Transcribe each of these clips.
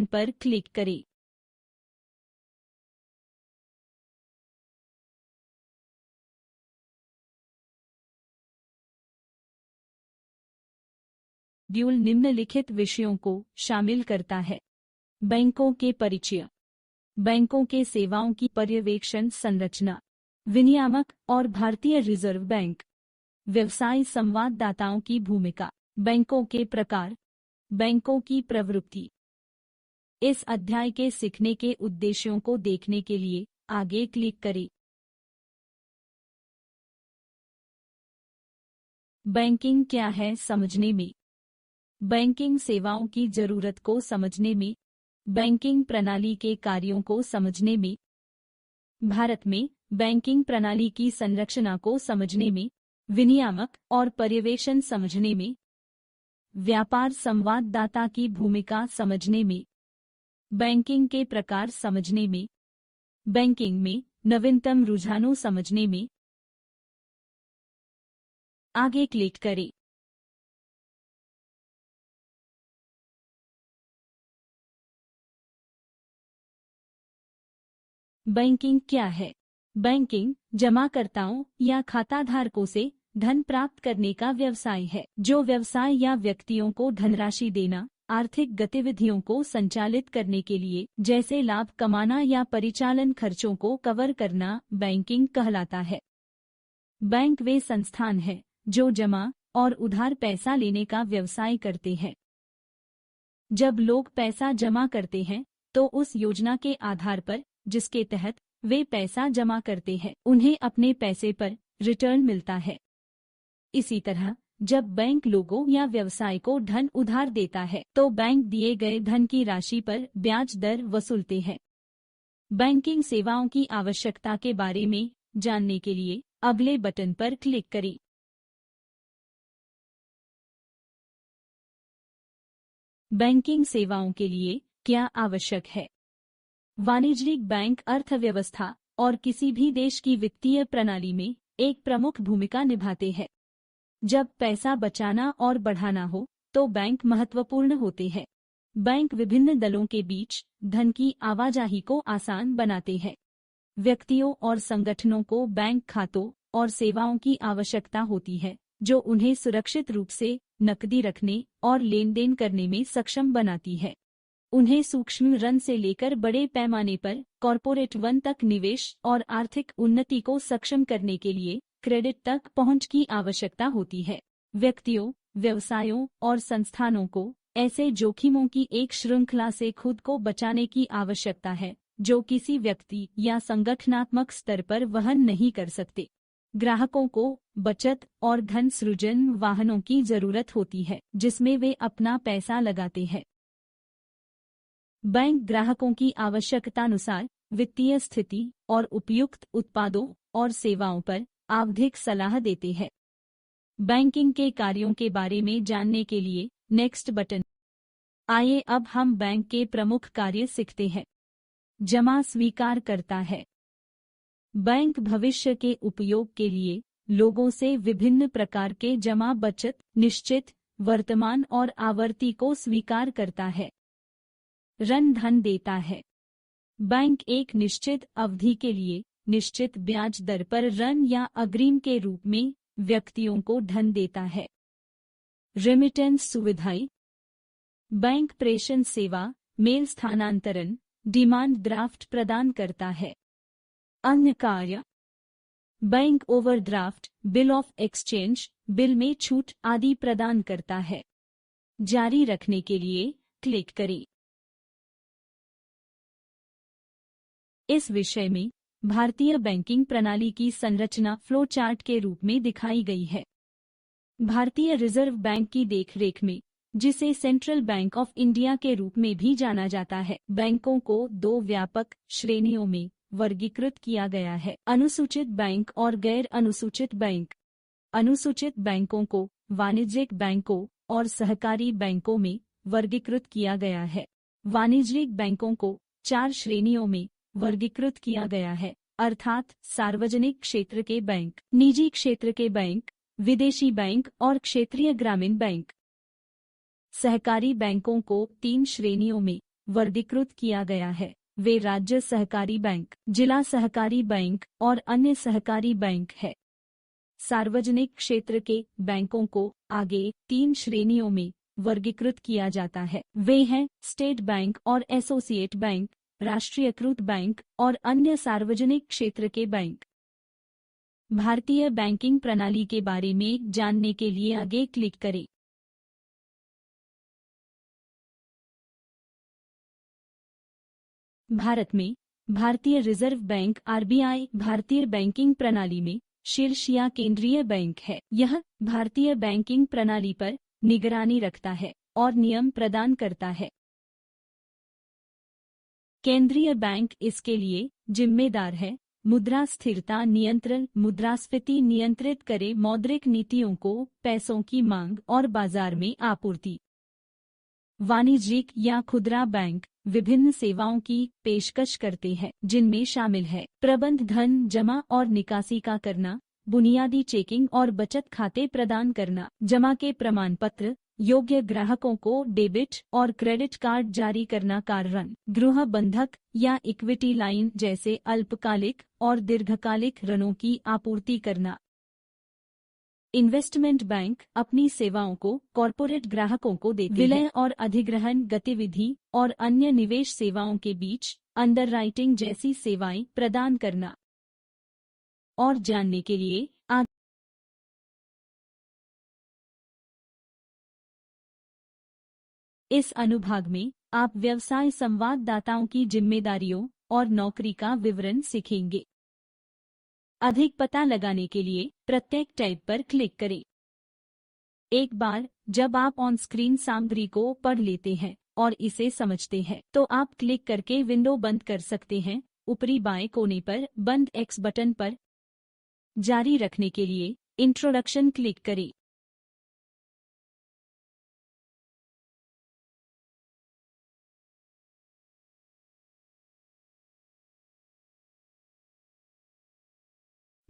पर क्लिक करें। ड्यूल निम्नलिखित विषयों को शामिल करता है। बैंकों के परिचय, बैंकों के सेवाओं की पर्यवेक्षण संरचना, विनियामक और भारतीय रिजर्व बैंक, व्यवसाय संवाददाताओं की भूमिका, बैंकों के प्रकार, बैंकों की प्रवृत्ति। इस अध्याय के सीखने के उद्देश्यों को देखने के लिए आगे क्लिक करें। बैंकिंग क्या है समझने में, बैंकिंग सेवाओं की जरूरत को समझने में, बैंकिंग प्रणाली के कार्यों को समझने में, भारत में बैंकिंग प्रणाली की संरचना को समझने में, विनियामक और पर्यवेक्षण समझने में, व्यापार संवाददाता की भूमिका समझने में, बैंकिंग के प्रकार समझने में, बैंकिंग में नवीनतम रुझानों समझने में। आगे क्लिक करें। बैंकिंग क्या है? बैंकिंग जमाकर्ताओं या खाताधारकों से धन प्राप्त करने का व्यवसाय है, जो व्यवसाय या व्यक्तियों को धनराशि देना, आर्थिक गतिविधियों को संचालित करने के लिए जैसे लाभ कमाना या परिचालन खर्चों को कवर करना बैंकिंग कहलाता है। बैंक वे संस्थान हैं जो जमा और उधार पैसा लेने का व्यवसाय करते हैं। जब लोग पैसा जमा करते हैं तो उस योजना के आधार पर जिसके तहत वे पैसा जमा करते हैं, उन्हें अपने पैसे पर रिटर्न मिलता है। इसी तरह जब बैंक लोगों या व्यवसाय को धन उधार देता है तो बैंक दिए गए धन की राशि पर ब्याज दर वसूलते हैं। बैंकिंग सेवाओं की आवश्यकता के बारे में जानने के लिए अगले बटन पर क्लिक करें। बैंकिंग सेवाओं के लिए क्या आवश्यक है? वाणिज्यिक बैंक अर्थव्यवस्था और किसी भी देश की वित्तीय प्रणाली में एक प्रमुख भूमिका निभाते हैं। जब पैसा बचाना और बढ़ाना हो तो बैंक महत्वपूर्ण होते हैं। बैंक विभिन्न दलों के बीच धन की आवाजाही को आसान बनाते हैं। व्यक्तियों और संगठनों को बैंक खातों और सेवाओं की आवश्यकता होती है जो उन्हें सुरक्षित रूप से नकदी रखने और लेन देन करने में सक्षम बनाती है। उन्हें सूक्ष्म ऋण से लेकर बड़े पैमाने पर कॉरपोरेट वन तक निवेश और आर्थिक उन्नति को सक्षम करने के लिए क्रेडिट तक पहुंच की आवश्यकता होती है। व्यक्तियों, व्यवसायों और संस्थानों को ऐसे जोखिमों की एक श्रृंखला से खुद को बचाने की आवश्यकता है जो किसी व्यक्ति या संगठनात्मक स्तर पर वहन नहीं कर सकते। ग्राहकों को बचत और धन सृजन वाहनों की जरूरत होती है जिसमें वे अपना पैसा लगाते हैं। बैंक ग्राहकों की आवश्यकतानुसार वित्तीय स्थिति और उपयुक्त उत्पादों और सेवाओं पर आवधिक सलाह देते हैं। बैंकिंग के कार्यों के बारे में जानने के लिए नेक्स्ट बटन। आइए अब हम बैंक के प्रमुख कार्य सीखते हैं। जमा स्वीकार करता है। बैंक भविष्य के उपयोग के लिए लोगों से विभिन्न प्रकार के जमा, बचत, निश्चित, वर्तमान और आवर्ती को स्वीकार करता है। ऋण धन देता है। बैंक एक निश्चित अवधि के लिए निश्चित ब्याज दर पर ऋण या अग्रिम के रूप में व्यक्तियों को धन देता है। रेमिटेंस सुविधाएं। बैंक प्रेषण सेवा, मेल स्थानांतरण, डिमांड ड्राफ्ट प्रदान करता है। अन्य कार्य। Bank overdraft, bill of exchange, bill में छूट आदि प्रदान करता है। जारी रखने के लिए क्लिक करें। इस विषय में भारतीय बैंकिंग प्रणाली की संरचना फ्लो चार्ट के रूप में दिखाई गई है। भारतीय रिजर्व बैंक की देखरेख में, जिसे सेंट्रल बैंक ऑफ इंडिया के रूप में भी जाना जाता है, बैंकों को दो व्यापक श्रेणियों में वर्गीकृत किया गया है: अनुसूचित बैंक और गैर अनुसूचित बैंक। अनुसूचित बैंकों को वाणिज्यिक बैंकों और सहकारी बैंकों में वर्गीकृत किया गया है। वाणिज्यिक बैंकों को 4 श्रेणियों में वर्गीकृत किया गया है, अर्थात सार्वजनिक क्षेत्र के बैंक, निजी क्षेत्र के बैंक, विदेशी बैंक और क्षेत्रीय ग्रामीण बैंक। सहकारी बैंकों को 3 श्रेणियों में वर्गीकृत किया गया है वे राज्य सहकारी बैंक, जिला सहकारी बैंक और अन्य सहकारी बैंक है। सार्वजनिक क्षेत्र के बैंकों को आगे 3 श्रेणियों में वर्गीकृत किया जाता है। वे हैं स्टेट बैंक और एसोसिएट बैंक, राष्ट्रीयकृत बैंक और अन्य सार्वजनिक क्षेत्र के बैंक। भारतीय बैंकिंग प्रणाली के बारे में जानने के लिए आगे क्लिक करें। भारत में भारतीय रिजर्व बैंक आरबीआई भारतीय बैंकिंग प्रणाली में शीर्ष या केंद्रीय बैंक है। यह भारतीय बैंकिंग प्रणाली पर निगरानी रखता है और नियम प्रदान करता है। केंद्रीय बैंक इसके लिए जिम्मेदार है मुद्रा स्थिरता नियंत्रण, मुद्रास्फीति नियंत्रित करे, मौद्रिक नीतियों को, पैसों की मांग और बाजार में आपूर्ति। वाणिज्यिक या खुदरा बैंक विभिन्न सेवाओं की पेशकश करते हैं जिनमें शामिल है प्रबंध धन जमा और निकासी का करना, बुनियादी चेकिंग और बचत खाते प्रदान करना, जमा के प्रमाण पत्र, योग्य ग्राहकों को डेबिट और क्रेडिट कार्ड जारी करना, कार ऋण, गृह बंधक या इक्विटी लाइन जैसे अल्पकालिक और दीर्घकालिक ऋणों की आपूर्ति करना। इन्वेस्टमेंट बैंक अपनी सेवाओं को कॉरपोरेट ग्राहकों को देते हैं। विलय और अधिग्रहण गतिविधि और अन्य निवेश सेवाओं के बीच अंडरराइटिंग जैसी सेवाएं प्रदान करना। और जानने के लिए इस अनुभाग में आप व्यवसाय संवाददाताओं की जिम्मेदारियों और नौकरी का विवरण सीखेंगे। अधिक पता लगाने के लिए प्रत्येक टैब पर क्लिक करें। एक बार जब आप ऑन स्क्रीन सामग्री को पढ़ लेते हैं और इसे समझते हैं तो आप क्लिक करके विंडो बंद कर सकते हैं। ऊपरी बाएं कोने पर बंद एक्स बटन पर जारी रखने के लिए इंट्रोडक्शन क्लिक करें।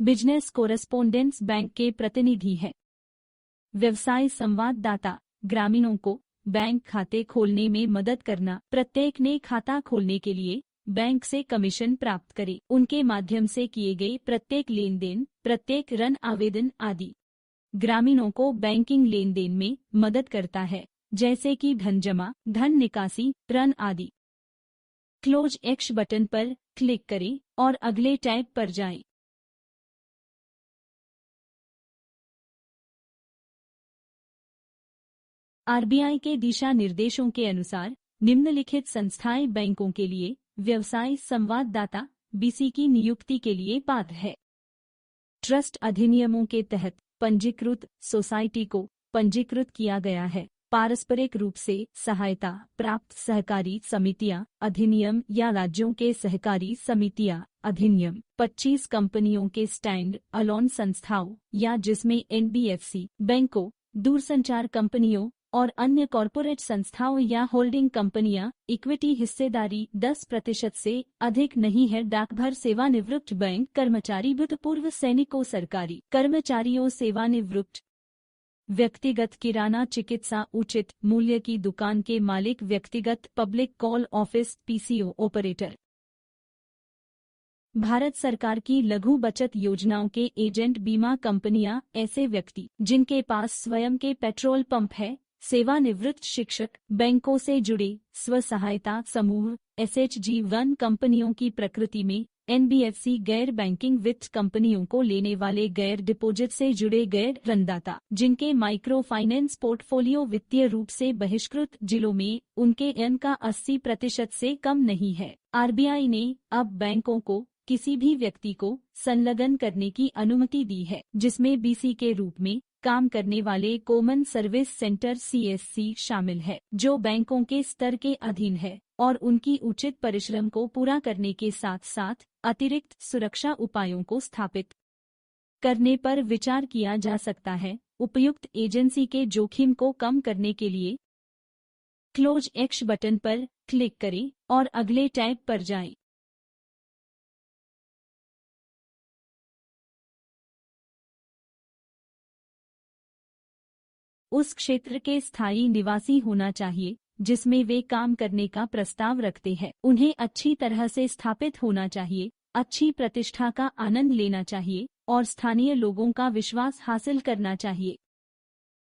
बिजनेस कोरेस्पोंडेंस बैंक के प्रतिनिधि हैं। व्यवसाय संवाददाता ग्रामीणों को बैंक खाते खोलने में मदद करना। प्रत्येक ने खाता खोलने के लिए बैंक से कमीशन प्राप्त करे। उनके माध्यम से किए गए प्रत्येक लेन देन, प्रत्येक ऋण आवेदन आदि ग्रामीणों को बैंकिंग लेन देन में मदद करता है, जैसे कि धन जमा, धन निकासी, ऋण आदि। क्लोज एक्स बटन पर क्लिक करें और अगले टैब पर जाएं। आरबीआई के दिशा निर्देशों के अनुसार निम्नलिखित संस्थाएं बैंकों के लिए व्यवसाय संवाददाता बीसी की नियुक्ति के लिए पात्र है। ट्रस्ट अधिनियमों के तहत पंजीकृत सोसाइटी को पंजीकृत किया गया है। पारस्परिक रूप से सहायता प्राप्त सहकारी समितियां अधिनियम या राज्यों के सहकारी समितियां अधिनियम। 25 कंपनियों के स्टैंड अलोन संस्थाओं या जिसमें एनबीएफसी बैंकों, दूरसंचार कंपनियों और अन्य कॉरपोरेट संस्थाओं या होल्डिंग कंपनियां इक्विटी हिस्सेदारी 10% से अधिक नहीं है। डाकघर, सेवानिवृत्त बैंक कर्मचारी, भूतपूर्व सैनिकों, सरकारी कर्मचारियों, सेवानिवृत्त व्यक्तिगत किराना, चिकित्सा, उचित मूल्य की दुकान के मालिक, व्यक्तिगत public call office PCO operator. Bharat सरकार की लघु बचत योजनाओं के एजेंट, बीमा कंपनियां, ऐसे व्यक्ति जिनके पास स्वयं के पेट्रोल पंप है, सेवानिवृत्त शिक्षक, बैंकों से जुड़े स्व सहायता समूह, एसएचजी 1 कंपनियों की प्रकृति में एनबीएफसी गैर बैंकिंग वित्त कंपनियों को लेने वाले गैर डिपॉजिट से जुड़े गैर ऋणदाता जिनके माइक्रो फाइनेंस पोर्टफोलियो वित्तीय रूप से बहिष्कृत जिलों में उनके एन का 80% से कम नहीं है। आरबीआई ने अब बैंकों को किसी भी व्यक्ति को संलग्न करने की अनुमति दी है जिसमें बीसी के रूप में काम करने वाले कॉमन सर्विस सेंटर सीएससी शामिल है, जो बैंकों के स्तर के अधीन है और उनकी उचित परिश्रम को पूरा करने के साथ साथ अतिरिक्त सुरक्षा उपायों को स्थापित करने पर विचार किया जा सकता है। उपयुक्त एजेंसी के जोखिम को कम करने के लिए क्लोज एक्स बटन पर क्लिक करें और अगले टैब पर जाएं। उस क्षेत्र के स्थायी निवासी होना चाहिए जिसमें वे काम करने का प्रस्ताव रखते हैं। उन्हें अच्छी तरह से स्थापित होना चाहिए, अच्छी प्रतिष्ठा का आनंद लेना चाहिए और स्थानीय लोगों का विश्वास हासिल करना चाहिए।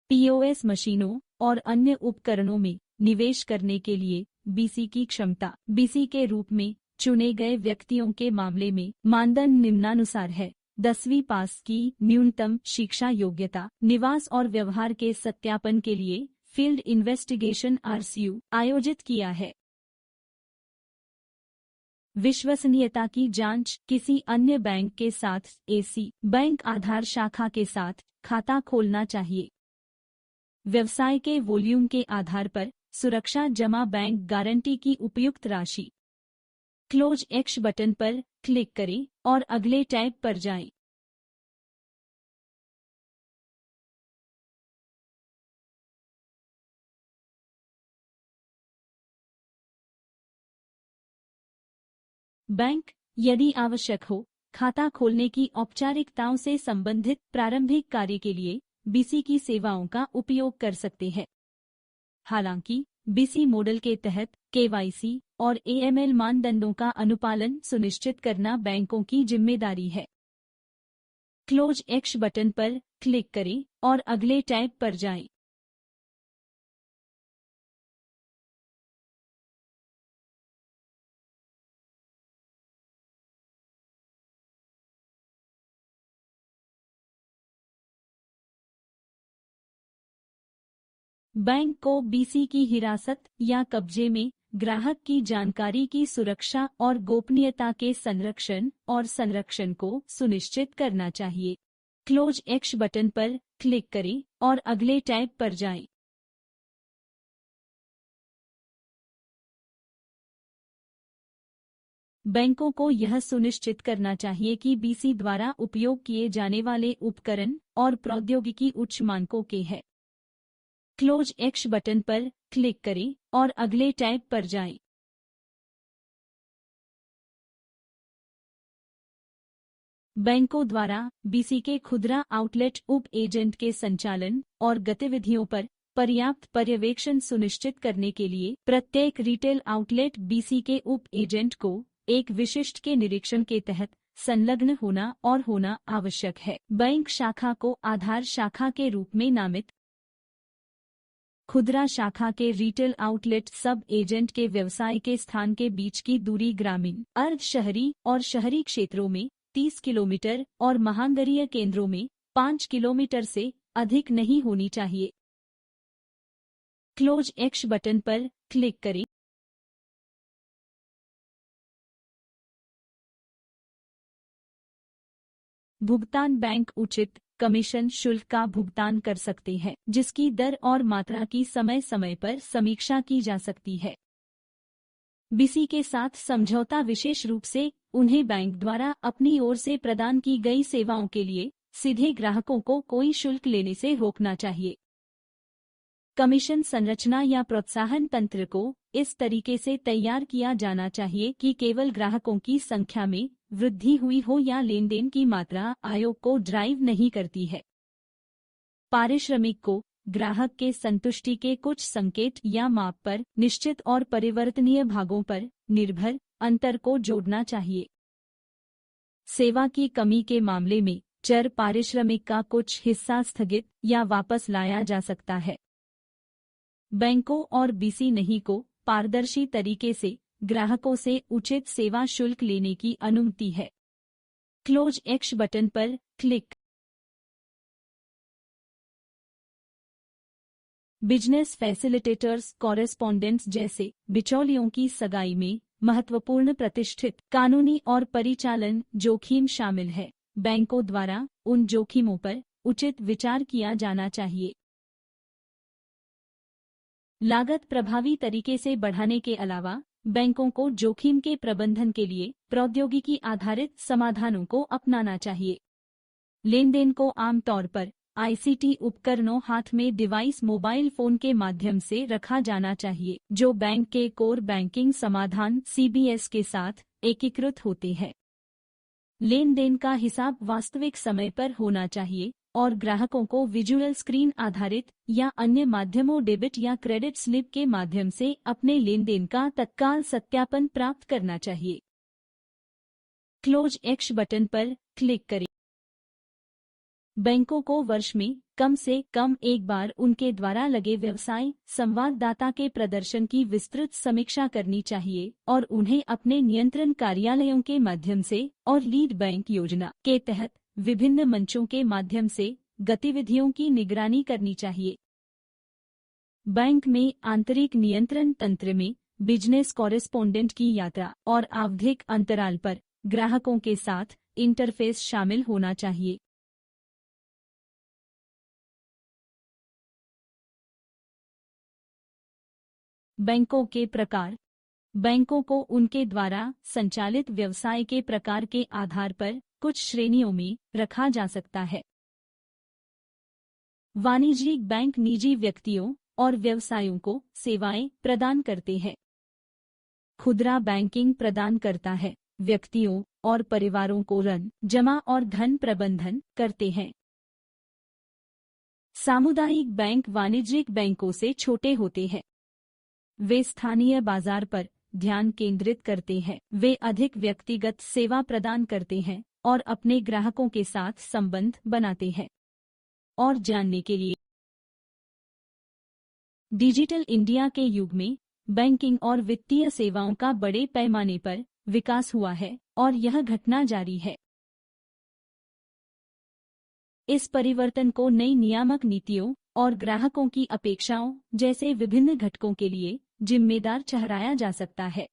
पीओएस मशीनों और अन्य उपकरणों में निवेश करने के लिए बीसी की क्षमता। बीसी के रूप में चुने गए व्यक्तियों के मामले में मानदंड निम्नानुसार है। 10वीं पास की न्यूनतम शिक्षा योग्यता, निवास और व्यवहार के सत्यापन के लिए फील्ड इन्वेस्टिगेशन आरसीयू आयोजित किया है। विश्वसनीयता की जांच, किसी अन्य बैंक के साथ एसी बैंक आधार शाखा के साथ खाता खोलना चाहिए। व्यवसाय के वॉल्यूम के आधार पर सुरक्षा जमा बैंक गारंटी की उपयुक्त राशि। क्लोज एक्स बटन पर क्लिक करें और अगले टैब पर जाएं। बैंक, यदि आवश्यक हो, खाता खोलने की औपचारिकताओं से संबंधित प्रारंभिक कार्य के लिए बीसी की सेवाओं का उपयोग कर सकते हैं। हालांकि बीसी मॉडल के तहत केवाईसी और एएमएल मानदंडों का अनुपालन सुनिश्चित करना बैंकों की जिम्मेदारी है। क्लोज एक्स बटन पर क्लिक करें और अगले टैब पर जाएं। बैंक को बीसी की हिरासत या कब्जे में ग्राहक की जानकारी की सुरक्षा और गोपनीयता के संरक्षण को सुनिश्चित करना चाहिए। क्लोज एक्स बटन पर क्लिक करें और अगले टैब पर जाएं। बैंकों को यह सुनिश्चित करना चाहिए कि बीसी द्वारा उपयोग किए जाने वाले उपकरण और प्रौद्योगिकी उच्च मानकों के हैं। क्लोज एक्स बटन पर क्लिक करें और अगले टैब पर जाएं। बैंकों द्वारा बीसी के खुदरा आउटलेट उप एजेंट के संचालन और गतिविधियों पर पर्याप्त पर्यवेक्षण सुनिश्चित करने के लिए प्रत्येक रिटेल आउटलेट बीसी के उप एजेंट को एक विशिष्ट के निरीक्षण के तहत संलग्न होना आवश्यक है। बैंक शाखा को आधार शाखा के रूप में नामित खुदरा शाखा के रिटेल आउटलेट सब एजेंट के व्यवसाय के स्थान के बीच की दूरी ग्रामीण, अर्ध शहरी और शहरी क्षेत्रों में 30 किलोमीटर और महानगरीय केंद्रों में 5 किलोमीटर से अधिक नहीं होनी चाहिए। क्लोज एक्स बटन पर क्लिक करें। भुगतान बैंक उचित कमीशन शुल्क का भुगतान कर सकते हैं, जिसकी दर और मात्रा की समय समय पर समीक्षा की जा सकती है। बीसी के साथ समझौता विशेष रूप से उन्हें बैंक द्वारा अपनी ओर से प्रदान की गई सेवाओं के लिए सीधे ग्राहकों को कोई शुल्क लेने से रोकना चाहिए। कमीशन संरचना या प्रोत्साहन तंत्र को इस तरीके से तैयार किया जाना चाहिए कि केवल ग्राहकों की संख्या में वृद्धि हुई हो या लेन देन की मात्रा आयोग को ड्राइव नहीं करती है। पारिश्रमिक को ग्राहक के संतुष्टि के कुछ संकेत या माप पर निश्चित और परिवर्तनीय भागों पर निर्भर अंतर को जोड़ना चाहिए। सेवा की कमी के मामले में चर पारिश्रमिक का कुछ हिस्सा स्थगित या वापस लाया जा सकता है। बैंकों और बीसी नहीं को पारदर्शी तरीके से ग्राहकों से उचित सेवा शुल्क लेने की अनुमति है। क्लोज एक्स बटन पर क्लिक। बिजनेस फैसिलिटेटर्स कॉरेस्पॉन्डेंट्स जैसे बिचौलियों की सगाई में महत्वपूर्ण प्रतिष्ठित कानूनी और परिचालन जोखिम शामिल है। बैंकों द्वारा उन जोखिमों पर उचित विचार किया जाना चाहिए। लागत प्रभावी तरीके से बढ़ाने के अलावा बैंकों को जोखिम के प्रबंधन के लिए प्रौद्योगिकी आधारित समाधानों को अपनाना चाहिए। लेनदेन को आमतौर पर आईसीटी उपकरणों हाथ में डिवाइस मोबाइल फोन के माध्यम से रखा जाना चाहिए, जो बैंक के कोर बैंकिंग समाधान सीबीएस के साथ एकीकृत होते हैं। लेन देन का हिसाब वास्तविक समय पर होना चाहिए और ग्राहकों को विजुअल स्क्रीन आधारित या अन्य माध्यमों डेबिट या क्रेडिट स्लिप के माध्यम से अपने लेनदेन का तत्काल सत्यापन प्राप्त करना चाहिए। क्लोज एक्स बटन पर क्लिक करें। बैंकों को वर्ष में कम से कम एक बार उनके द्वारा लगे व्यवसाय संवाददाता के प्रदर्शन की विस्तृत समीक्षा करनी चाहिए और उन्हें अपने नियंत्रण कार्यालयों के माध्यम से और लीड बैंक योजना के तहत विभिन्न मंचों के माध्यम से गतिविधियों की निगरानी करनी चाहिए। बैंक में आंतरिक नियंत्रण तंत्र में बिजनेस कॉरेस्पोंडेंट की यात्रा और आवधिक अंतराल पर ग्राहकों के साथ इंटरफेस शामिल होना चाहिए। बैंकों के प्रकार। बैंकों को उनके द्वारा संचालित व्यवसाय के प्रकार के आधार पर कुछ श्रेणियों में रखा जा सकता है। वाणिज्यिक बैंक निजी व्यक्तियों और व्यवसायों को सेवाएं प्रदान करते हैं। खुदरा बैंकिंग प्रदान करता है, व्यक्तियों और परिवारों को ऋण जमा और धन प्रबंधन करते हैं। सामुदायिक बैंक वाणिज्यिक बैंकों से छोटे होते हैं। वे स्थानीय बाजार पर ध्यान केंद्रित करते हैं। वे अधिक व्यक्तिगत सेवा प्रदान करते हैं और अपने ग्राहकों के साथ संबंध बनाते हैं। और जानने के लिए डिजिटल इंडिया के युग में बैंकिंग और वित्तीय सेवाओं का बड़े पैमाने पर विकास हुआ है और यह घटना जारी है। इस परिवर्तन को नई नियामक नीतियों और ग्राहकों की अपेक्षाओं जैसे विभिन्न घटकों के लिए जिम्मेदार ठहराया जा सकता है।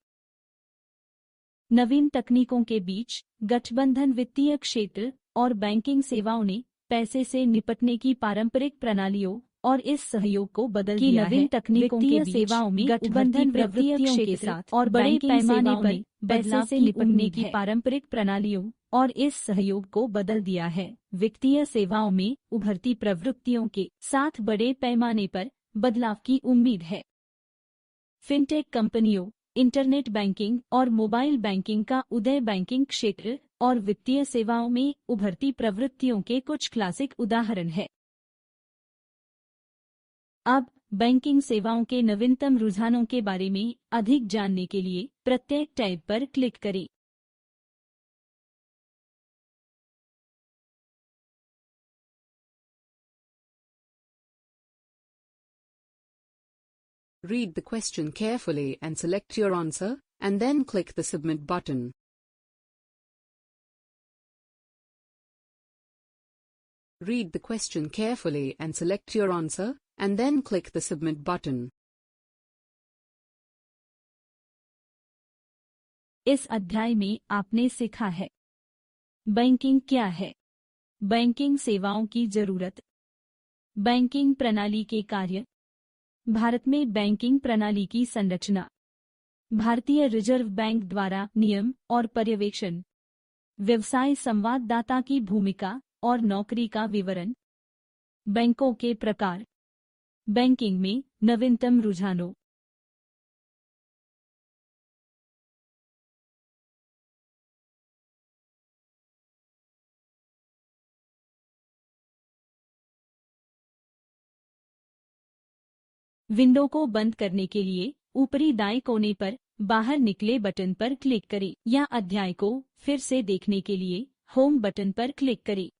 नवीन तकनीकों के बीच गठबंधन वित्तीय क्षेत्र और बैंकिंग सेवाओं ने पैसे से निपटने की पारंपरिक प्रणालियों और इस सहयोग को बदल दिया है। नवीन तकनीकों के सेवाओं में गठबंधन प्रवृत्तियों के साथ और बड़े पैमाने पर पैसे से निपटने की पारंपरिक प्रणालियों और इस सहयोग को बदल दिया है। वित्तीय सेवाओं में उभरती प्रवृत्तियों के साथ बड़े पैमाने पर बदलाव की उम्मीद है। फिनटेक कंपनियों, इंटरनेट बैंकिंग और मोबाइल बैंकिंग का उदय बैंकिंग क्षेत्र और वित्तीय सेवाओं में उभरती प्रवृत्तियों के कुछ क्लासिक उदाहरण हैं। अब बैंकिंग सेवाओं के नवीनतम रुझानों के बारे में अधिक जानने के लिए प्रत्येक टैब पर क्लिक करें। Read the question carefully and select your answer, and then click the Submit button. Read the question carefully and select your answer, and then click the Submit button. इस अध्याय में आपने सीखा है। बैंकिंग क्या है? बैंकिंग सेवाओं की जरूरत, बैंकिंग प्रणाली के कार्य, भारत में बैंकिंग प्रणाली की संरचना, भारतीय रिजर्व बैंक द्वारा नियम और पर्यवेक्षण, व्यवसाय संवाददाता की भूमिका और नौकरी का विवरण, बैंकों के प्रकार, बैंकिंग में नवीनतम रुझानों। विंडो को बंद करने के लिए ऊपरी दाएं कोने पर बाहर निकले बटन पर क्लिक करें या अध्याय को फिर से देखने के लिए होम बटन पर क्लिक करें।